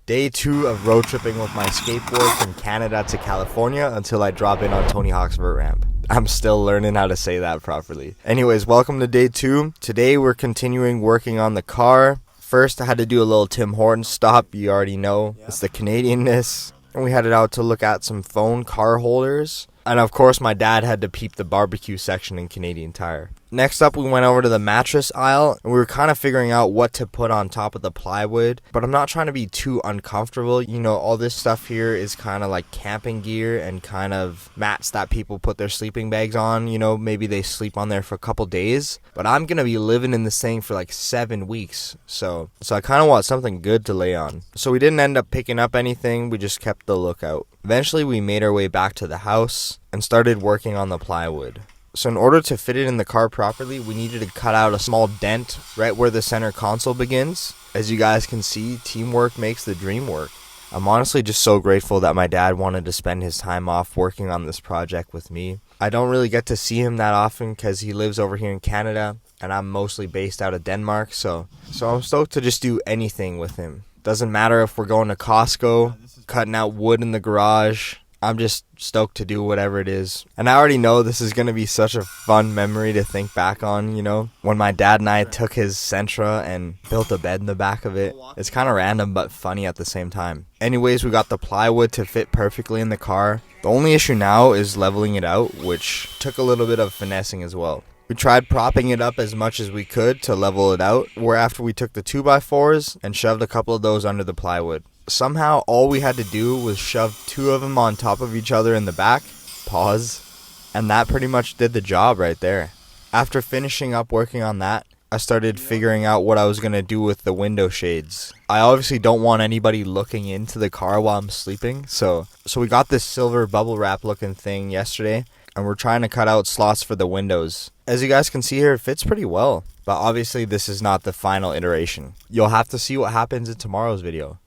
Day 2 of road tripping with my skateboard from Canada to California until I drop in on Tony Hawk's vert ramp. I'm still learning how to say that properly. Anyways, welcome to day 2. Today we're continuing working on the car. First, I had to do a little Tim Hortons stop. You already know. It's the Canadianness. And we headed out to look at some phone car holders. And of course, my dad had to peep the barbecue section in Canadian Tire. Next up, we went over to the mattress aisle, and we were kind of figuring out what to put on top of the plywood. But I'm not trying to be too uncomfortable. You know, all this stuff here is kind of like camping gear and kind of mats that people put their sleeping bags on. You know, maybe they sleep on there for a couple days. But I'm going to be living in this thing for like 7 weeks. So I kind of want something good to lay on. So we didn't end up picking up anything. We just kept the lookout. Eventually, we made our way back to the house and started working on the plywood. So in order to fit it in the car properly, we needed to cut out a small dent right where the center console begins. As you guys can see, teamwork makes the dream work. I'm honestly just so grateful that my dad wanted to spend his time off working on this project with me. I don't really get to see him that often because he lives over here in Canada and I'm mostly based out of Denmark. So I'm stoked to just do anything with him. Doesn't matter if we're going to Costco, cutting out wood in the garage. I'm just stoked to do whatever it is. And I already know this is going to be such a fun memory to think back on, you know, when my dad and I took his Sentra and built a bed in the back of it. It's kind of random but funny at the same time. Anyways, we got the plywood to fit perfectly in the car. The only issue now is leveling it out, which took a little bit of finessing as well. We tried propping it up as much as we could to level it out, whereafter we took the 2x4s and shoved a couple of those under the plywood. Somehow, all we had to do was shove 2 of them on top of each other in the back, and that pretty much did the job right there. After finishing up working on that, I started figuring out what I was going to do with the window shades. I obviously don't want anybody looking into the car while I'm sleeping, so we got this silver bubble wrap looking thing yesterday, and we're trying to cut out slots for the windows. As you guys can see here, it fits pretty well, but obviously this is not the final iteration. You'll have to see what happens in tomorrow's video.